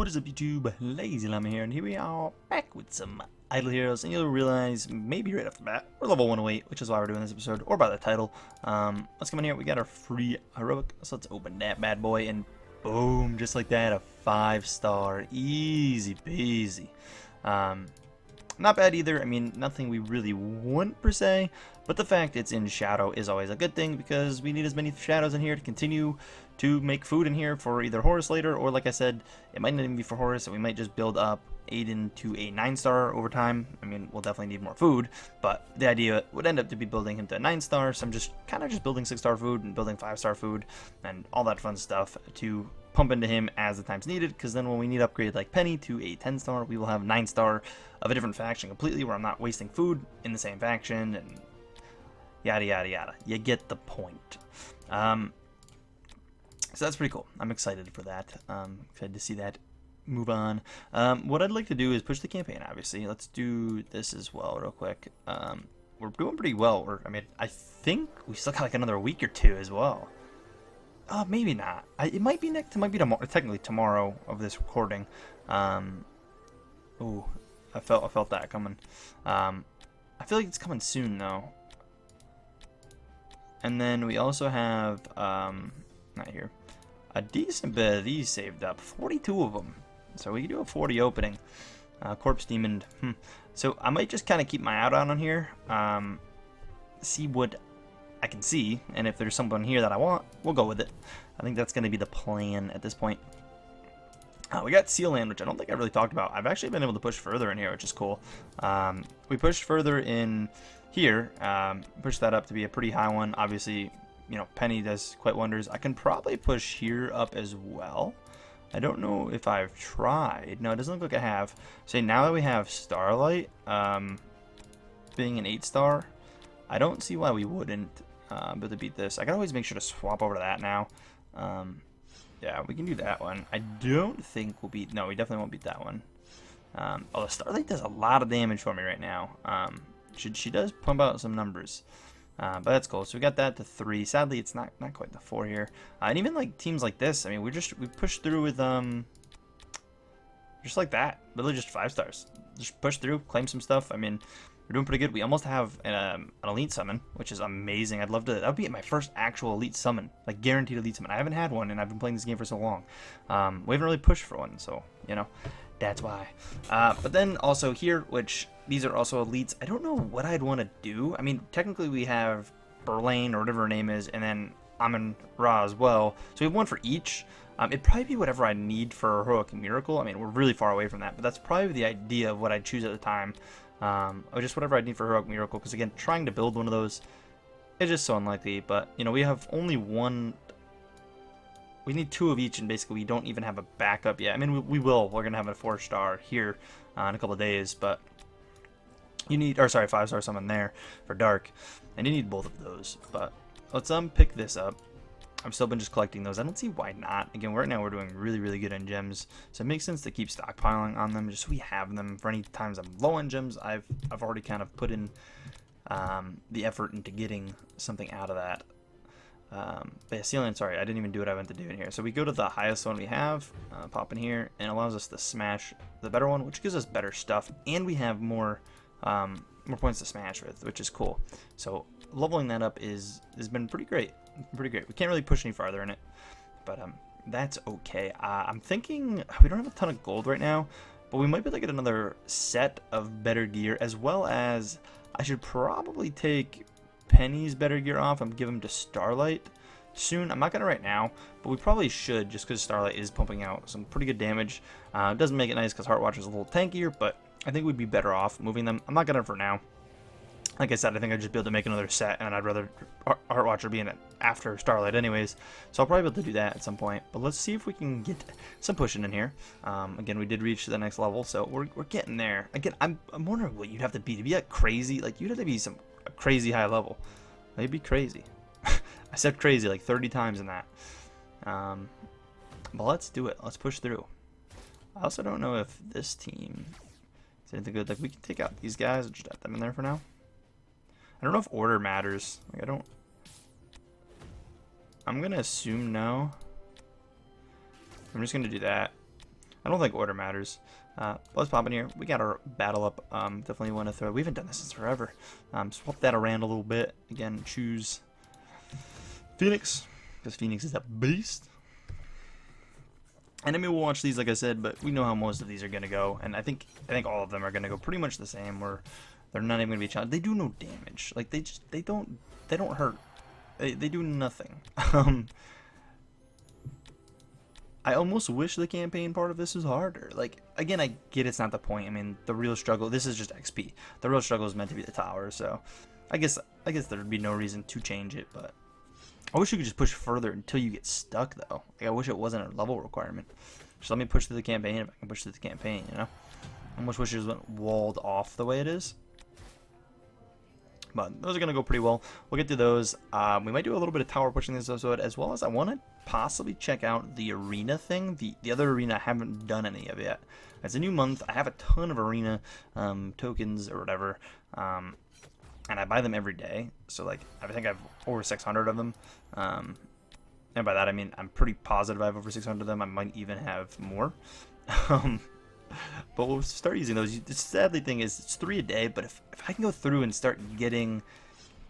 What is up, YouTube? LazeeLlama here, and here we are back with some idle heroes. And you'll realize maybe right off the bat we're level 108, which is why we're doing this episode, or by the title. Let's come in here. We got our free heroic, so let's open that bad boy, and boom, just like that, a 5-star, easy peasy. Not bad either. I mean, nothing we really want per se, but the fact it's in shadow is always a good thing because we need as many shadows in here to continue to make food in here for either Horus later, or like I said, it might not even be for Horus, and we might just build up Aiden to a 9-star over time. I mean, we'll definitely need more food, but the idea would end up to be building him to a 9-star, so I'm just kind of just building 6-star food and building 5-star food and all that fun stuff to pump into him as the time's needed, because then when we need to upgrade like Penny to a 10-star, we will have 9-star of a different faction completely, where I'm not wasting food in the same faction and yada yada yada. You get the point. So that's pretty cool. I'm excited for that. Excited to see that move on. What I'd like to do is push the campaign, obviously. Let's do this as well real quick. We're doing pretty well. I mean, I think we still got like another week or two as well. Maybe not. It might be next. It might be tomorrow. Technically tomorrow of this recording. Ooh, I felt that coming. I feel like it's coming soon though. And then we also have not here, a decent bit of these saved up. 42 of them. So we can do a 40 opening. Corpse Demon. So I might just kind of keep my eye out on here. See what I can see, and if there's someone here that I want, we'll go with it. I think that's going to be the plan at this point. We got Seal Land, which I don't think I really talked about. I've actually been able to push further in here, which is cool. We pushed further in here, pushed that up to be a pretty high one. Obviously, you know, Penny does quite wonders. I can probably push here up as well. I don't know if I've tried. No, it doesn't look like I have. So now that we have Starlight being an 8-star, I don't see why we wouldn't be able to beat this. I can always make sure to swap over to that now. Yeah, we can do that one. I don't think we'll beat... No, we definitely won't beat that one. Although Starlight does a lot of damage for me right now. She does pump out some numbers. But that's cool. So we got that to 3. Sadly, it's not quite the 4 here. And even like teams like this, I mean, we pushed through with just like that. Literally just 5 stars. Just push through, claim some stuff. I mean, we're doing pretty good. We almost have an elite summon, which is amazing. I'd love to. That would be my first actual elite summon, like guaranteed elite summon. I haven't had one, and I've been playing this game for so long. We haven't really pushed for one, so you know, that's why. But then also here, which these are also elites. I don't know what I'd want to do. I mean, technically we have Berlane or whatever her name is, and then Amun-Ra as well. So we have one for each. It'd probably be whatever I need for Heroic Miracle. I mean, we're really far away from that, but that's probably the idea of what I'd choose at the time. Or just whatever I need for Heroic Miracle, because again, trying to build one of those is just so unlikely. But you know, we have only one. We need 2 of each, and basically we don't even have a backup yet. I mean, we will. We're gonna have a 4-star here in a couple of days, but you need, or sorry, 5-star summon there for Dark, and you need both of those. But let's pick this up. I've still been just collecting those. I don't see why not. Again, right now we're doing really good on gems, so it makes sense to keep stockpiling on them, just so we have them for any times I'm low on gems. I've already kind of put in the effort into getting something out of that. But yeah, Sealand, sorry, I didn't even do what I meant to do in here. So we go to the highest one we have, pop in here, and it allows us to smash the better one, which gives us better stuff, and we have more points to smash with, which is cool. So leveling that up has been pretty great. We can't really push any farther in it, but that's okay. I'm thinking we don't have a ton of gold right now, but we might be able to get another set of better gear, as well as I should probably take Penny's better gear off and give him to Starlight soon. I'm not gonna right now, but we probably should, just because Starlight is pumping out some pretty good damage. It doesn't make it nice because Heart Watcher's a little tankier, but I think we'd be better off moving them. I'm not gonna for now. Like I said, I think I'd just be able to make another set, and I'd rather Heart Watcher be in it after Starlight anyways. So I'll probably be able to do that at some point. But let's see if we can get some pushing in here. Again, we did reach the next level, so we're getting there. Again, I'm wondering what you'd have to be like crazy. Like, you'd have to be a crazy high level. They'd be crazy. I said crazy like 30 times in that. But let's do it. Let's push through. I also don't know if this team is anything good. Like, we can take out these guys and just have them in there for now. I don't know if order matters. Like, I'm gonna assume no. I'm just gonna do that. I don't think order matters. Let's pop in here. We got our battle up. Definitely want to throw. We haven't done this since forever. Swap that around a little bit. Again, choose Phoenix, because Phoenix is a beast. And I mean, we'll watch these, like I said, but we know how most of these are gonna go, and I think all of them are gonna go pretty much the same. Where they're not even gonna be challenged. They do no damage. Like they don't hurt. They do nothing. I almost wish the campaign part of this was harder. Like, again, I get it's not the point. I mean, the real struggle, this is just XP. The real struggle is meant to be the tower, so I guess there'd be no reason to change it, but I wish you could just push further until you get stuck, though. Like, I wish it wasn't a level requirement. Just let me push through the campaign if I can push through the campaign, you know? I almost wish it was walled off the way it is. But those are going to go pretty well. We'll get through those. We might do a little bit of tower pushing this episode, as well as I want to possibly check out the arena thing. The other arena I haven't done any of yet. It's a new month. I have a ton of arena tokens or whatever. And I buy them every day. So, like, I think I have over 600 of them. And by that, I mean, I'm pretty positive I have over 600 of them. I might even have more. But we'll start using those. The sadly thing is, it's 3 a day, but if I can go through and start getting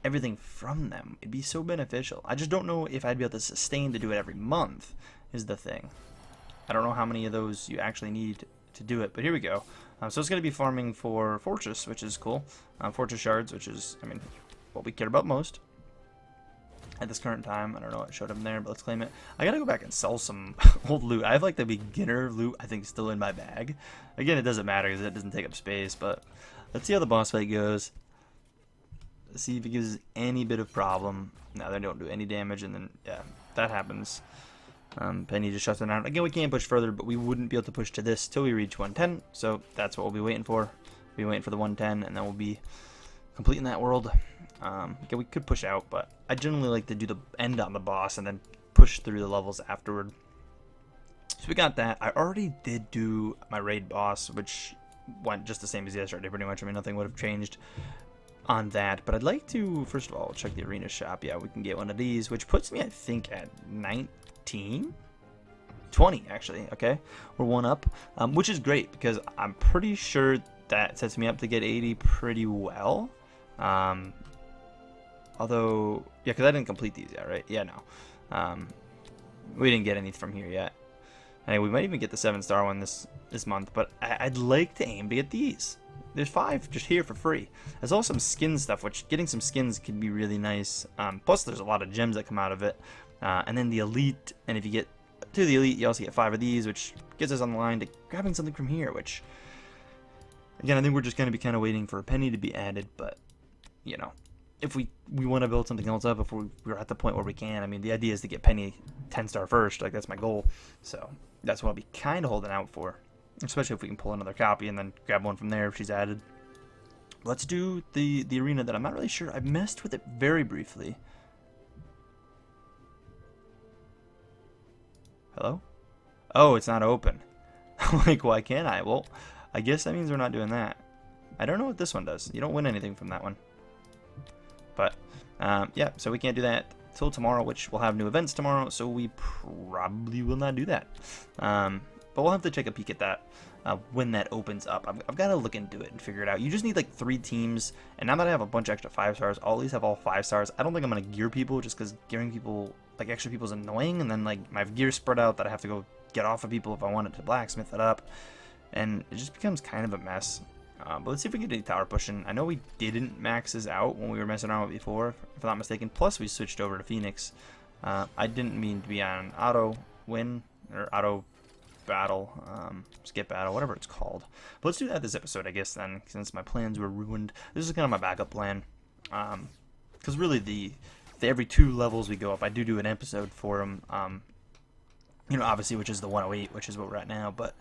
everything from them, it'd be so beneficial. I just don't know if I'd be able to sustain to do it every month, is the thing. I don't know how many of those you actually need to do it, but here we go. So it's going to be farming for Fortress, which is cool. Fortress Shards, which is, I mean, what we care about most at this current time. I don't know what showed up in there, but let's claim it. I gotta go back and sell some old loot. I have like the beginner loot, I think, still in my bag. Again, it doesn't matter because it doesn't take up space, but let's see how the boss fight goes. Let's see if it gives any bit of problem. No, they don't do any damage, and then, yeah, that happens. Penny just shuts it down. Again, we can't push further, but we wouldn't be able to push to this till we reach 110, so that's what we'll be waiting for. We'll be waiting for the 110, and then we'll be completing that world. Okay, we could push out, but I generally like to do the end on the boss and then push through the levels afterward. So we got that. I already did do my raid boss, which went just the same as yesterday, pretty much. I mean, nothing would have changed on that. But I'd like to, first of all, check the arena shop. Yeah, we can get one of these, which puts me, I think, at 19? 20, actually, okay? We're one up, which is great because I'm pretty sure that sets me up to get 80 pretty well. Although, yeah, because I didn't complete these yet, right? Yeah, no. We didn't get any from here yet. Anyway, we might even get the 7-star one this month, but I'd like to aim to get these. There's 5 just here for free. There's also some skin stuff, which getting some skins can be really nice. Plus, there's a lot of gems that come out of it. And then the elite, and if you get to the elite, you also get 5 of these, which gets us on the line to grabbing something from here, which, again, I think we're just going to be kind of waiting for a penny to be added, but, you know, if we want to build something else up before we're at the point where we can. I mean, the idea is to get penny 10-star first, like, that's my goal, so that's what I'll be kind of holding out for, especially if we can pull another copy and then grab one from there if she's added. Let's do the arena that I'm not really sure. I messed with it very briefly. Hello? Oh, it's not open. Like, why can't I? Well, I guess that means we're not doing that. I don't know what this one does. You don't win anything from that one. But, yeah, so we can't do that till tomorrow, which we'll have new events tomorrow, so we probably will not do that. But we'll have to take a peek at that when that opens up. I've got to look into it and figure it out. You just need, like, 3 teams, and now that I have a bunch of extra 5-stars, I'll at least have all 5 stars. I don't think I'm going to gear people, just because gearing people, like, extra people is annoying, and then, like, my gear spread out that I have to go get off of people if I want it to blacksmith it up, and it just becomes kind of a mess. But let's see if we can get any tower pushing. I know we didn't max this out when we were messing around with it before, if I'm not mistaken. Plus, we switched over to Phoenix. I didn't mean to be on auto win or auto battle, skip battle, whatever it's called. But let's do that this episode, I guess, then, since my plans were ruined. This is kind of my backup plan. Because really, the every 2 levels we go up, I do an episode for them. You know, obviously, which is the 108, which is what we're at now, but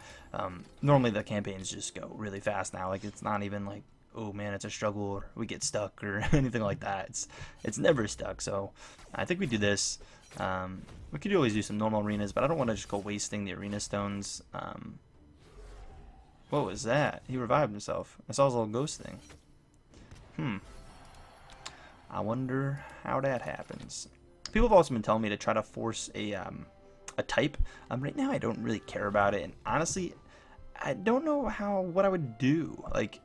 normally the campaigns just go really fast now. Like, it's not even like, oh man, it's a struggle, or we get stuck, or anything like that. It's never stuck, so I think we do this. We could always do some normal arenas, but I don't want to just go wasting the arena stones. What was that? He revived himself. I saw his little ghost thing. I wonder how that happens. People have also been telling me to try to force a type. Right now I don't really care about it, and honestly, I don't know what I would do. Like,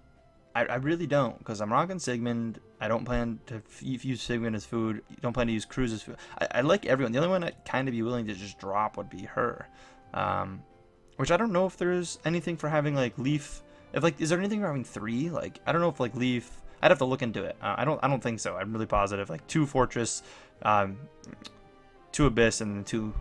I really don't, because I'm rocking Sigmund. I don't plan to use Sigmund as food. Don't plan to use Cruz as food. I like everyone. The only one I'd kind of be willing to just drop would be her. Which I don't know if there's anything for having, like, Leaf. If, like, is there anything for having 3? Like, I don't know if, like, Leaf. I'd have to look into it. I don't think so. I'm really positive. Like, 2 Fortress, 2 Abyss, and 2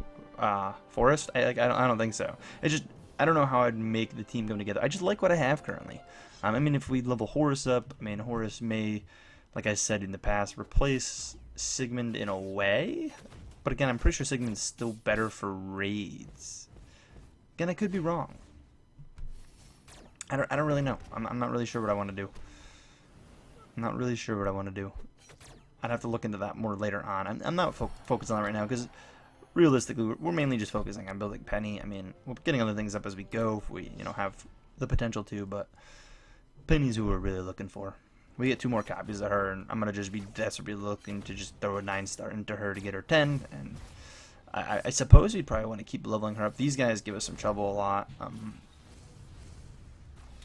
Forest. I don't think so. It's just, I don't know how I'd make the team come together. I just like what I have currently. I mean, if we level Horus up, I mean, Horus may, like I said in the past, replace Sigmund in a way. But again, I'm pretty sure Sigmund's still better for raids. Again, I could be wrong. I don't really know. I'm not really sure what I want to do. I'm not really sure what I want to do. I'd have to look into that more later on. I'm not focused on it right now, because realistically, we're mainly just focusing on building Penny. I mean, we're getting other things up as we go if we, have the potential to, but Penny's who we're really looking for. We get 2 more copies of her, and I'm going to just be desperately looking to just throw a 9-star into her to get her 10, and I suppose we'd probably want to keep leveling her up. These guys give us some trouble a lot,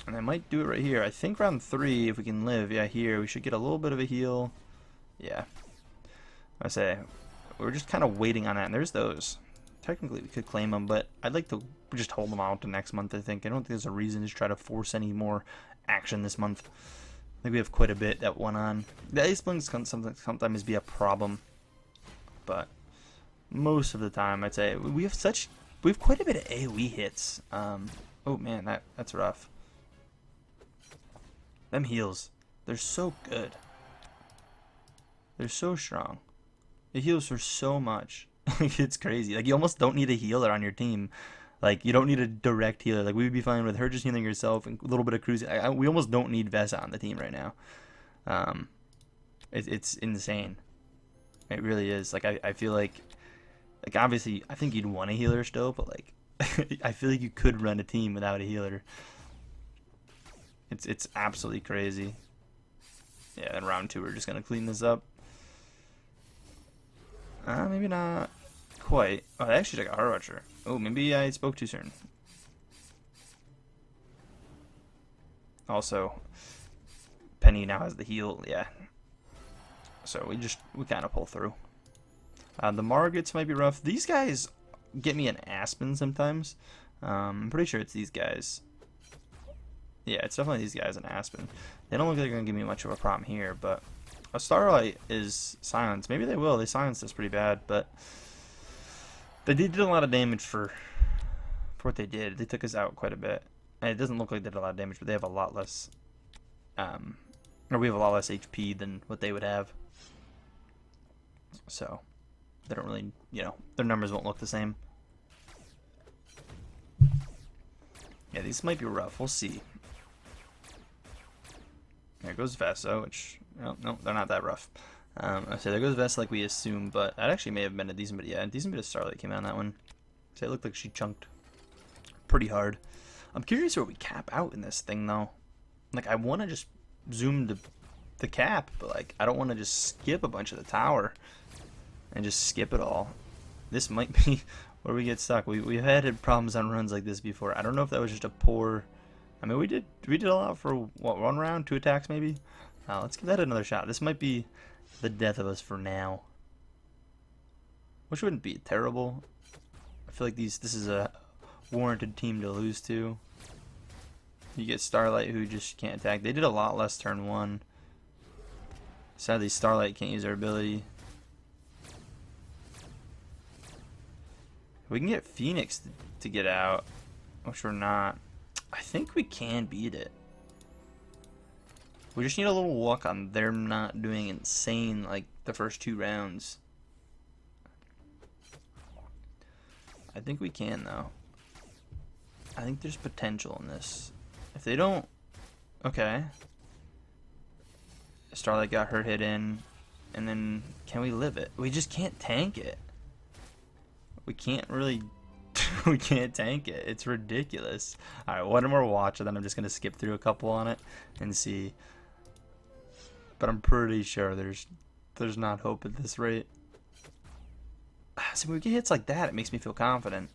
and I might do it right here. I think round 3, if we can live, yeah, here, we should get a little bit of a heal. Yeah. I say, we're just kind of waiting on that, and there's those. Technically, we could claim them, but I'd like to just hold them out to next month, I think. I don't think there's a reason to try to force any more action this month. I think we have quite a bit that went on. The Ice Blings can sometimes be a problem, but most of the time, I'd say we have quite a bit of AoE hits. Oh man, that's rough. Them heals, they're so good. They're so strong. It heals for so much. It's crazy. Like, you almost don't need a healer on your team. Like, you don't need a direct healer. Like, we would be fine with her just healing herself and a little bit of cruising. We almost don't need Vesa on the team right now. It's insane. It really is. Like, I feel like obviously, I think you'd want a healer still, but like, I feel like you could run a team without a healer. It's absolutely crazy. Yeah, then round 2, we're just gonna clean this up. Maybe not quite. Oh, I actually took a Heart Archer. Oh, maybe I spoke too soon. Also, Penny now has the heal. Yeah. So we kind of pull through. The Margits might be rough. These guys get me an Aspen sometimes. I'm pretty sure it's these guys. Yeah, it's definitely these guys in Aspen. They don't look like they're going to give me much of a problem here, but a Starlight is silenced. Maybe they will. They silenced us pretty bad, but they did a lot of damage for what they did. They took us out quite a bit. And it doesn't look like they did a lot of damage, but they have a lot less, or we have a lot less HP than what they would have. So they don't really, their numbers won't look the same. Yeah, these might be rough. We'll see. There goes Vesa, which, no, they're not that rough. I say there goes Vesa like we assumed, but that actually may have been a decent bit. Yeah, a decent bit of Starlight came out on that one. So it looked like she chunked pretty hard. I'm curious where we cap out in this thing, though. Like, I want to just zoom the cap, but like, I don't want to just skip a bunch of the tower and just skip it all. This might be where we get stuck. We've had problems on runs like this before. I don't know if that was just a poor. I mean, we did a lot for what, 1 round, 2 attacks maybe. Let's give that another shot. This might be the death of us for now, which wouldn't be terrible. I feel like this is a warranted team to lose to. You get Starlight, who just can't attack. They did a lot less turn 1. Sadly, Starlight can't use her ability. We can get Phoenix to get out, which we're not. I think we can beat it. We just need a little luck on them not doing insane like the first 2 rounds. I think we can, though. I think there's potential in this. If they don't... Okay. Starlight got her hit in. And then, can we live it? We just can't tank it. We can't really... we can't tank it. It's ridiculous. Alright, one more watch, and then I'm just going to skip through a couple on it and see. But I'm pretty sure there's not hope at this rate. So when we get hits like that, it makes me feel confident.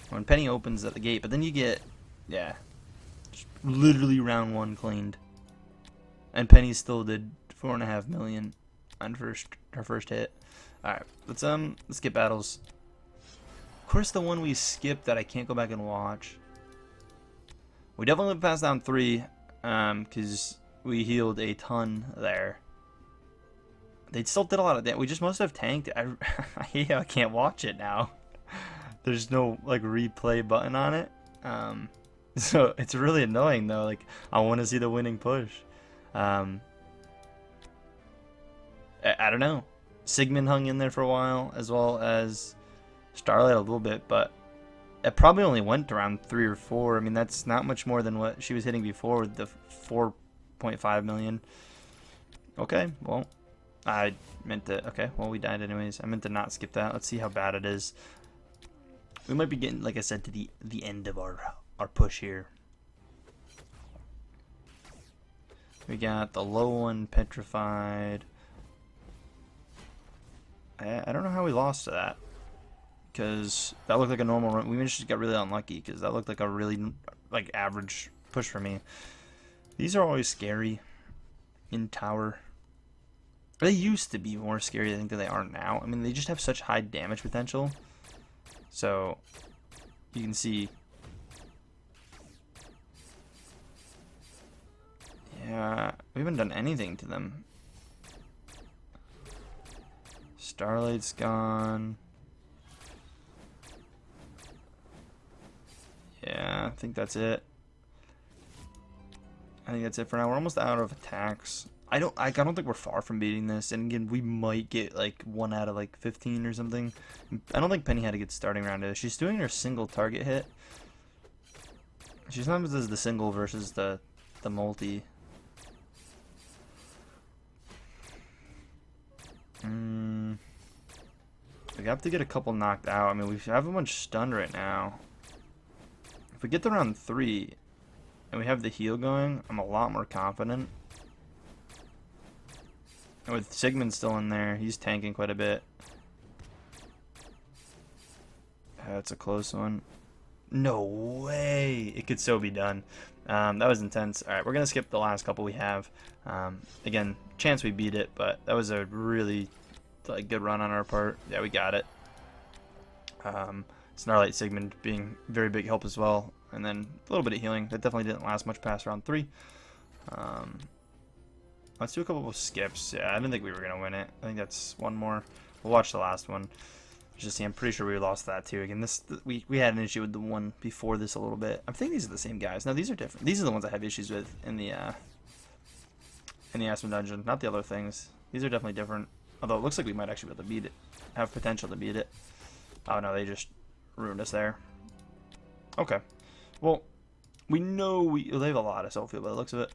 When Penny opens at the gate, but then you get... Yeah. Just literally round 1 cleaned. And Penny still did 4.5 million on her first hit. Alright, let's get battles. Of course, the one we skipped that I can't go back and watch. We definitely passed down 3, because we healed a ton there. They still did a lot of that. We just must have tanked it. I can't watch it now. There's no like replay button on it. So it's really annoying though. Like I want to see the winning push. I don't know. Sigmund hung in there for a while, as well as Starlight a little bit, but it probably only went around 3 or 4. I mean, that's not much more than what she was hitting before with the 4.5 million. Okay, well, I meant to. Okay, well, we died anyways. I meant to not skip that. Let's see how bad it is. We might be getting, like I said, to the end of our push here. We got the low one, Petrified. I don't know how we lost to that, because that looked like a normal run. We just got really unlucky because that looked like a really like average push for me. These are always scary in tower. They used to be more scary, I think, than they are now. I mean, they just have such high damage potential. So you can see. Yeah, we haven't done anything to them. Starlight's gone. Yeah, I think that's it. I think that's it for now. We're almost out of attacks. I don't think we're far from beating this. And again, we might get like 1 out of like 15 or something. I don't think Penny had a good starting round either. She's doing her single target hit. She sometimes does the single versus the multi. We have to get a couple knocked out. I mean, we have a bunch stunned right now. If we get to round 3 and we have the heal going, I'm a lot more confident. And with Sigmund still in there, he's tanking quite a bit. That's a close one. No way! It could so be done. That was intense. Alright, we're going to skip the last couple we have. Again, chance we beat it, but that was a really like good run on our part. Yeah, we got it. Snarlight Sigmund being very big help as well. And then a little bit of healing. That definitely didn't last much past round 3. Let's do a couple of skips. Yeah, I didn't think we were going to win it. I think that's one more. We'll watch the last one. Just see, I'm pretty sure we lost that too. Again, we had an issue with the one before this a little bit. I think these are the same guys. No, these are different. These are the ones I have issues with in the Aspen Dungeon, not the other things. These are definitely different. Although it looks like we might actually be able to beat it. Have potential to beat it. Oh no, they just ruined us there. Okay. Well, we know they have a lot of self-heal by the looks of it.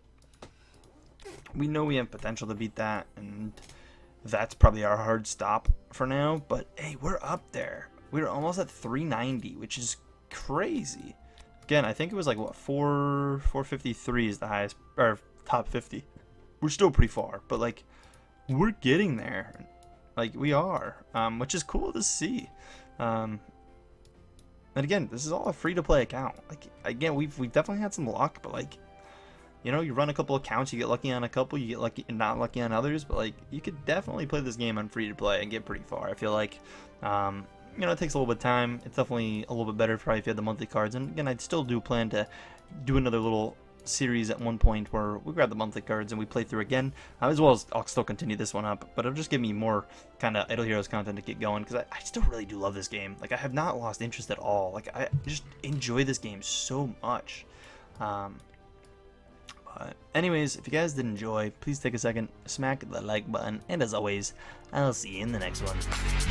We know we have potential to beat that, and that's probably our hard stop for now. But hey, we're up there. We're almost at 390, which is crazy. Again, I think it was like what 453 is the highest, or top 50. We're still pretty far, but like we're getting there. Like we are, which is cool to see. And again, this is all a free-to-play account. Like again, we've definitely had some luck, but like, you know, you run a couple accounts, you get lucky on a couple, you get lucky and not lucky on others. But like, you could definitely play this game on free-to-play and get pretty far. I feel like, you know, it takes a little bit of time. It's definitely a little bit better probably if you had the monthly cards. And again, I still do plan to do another little series at one point where we grab the monthly cards and we play through again, as well as I'll still continue this one up, but it'll just give me more kind of Idle Heroes content to get going, because I still really do love this game. Like, I have not lost interest at all. Like, I just enjoy this game so much. But anyways, if you guys did enjoy, please take a second, smack the like button, and as always, I'll see you in the next one.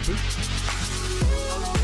Peace.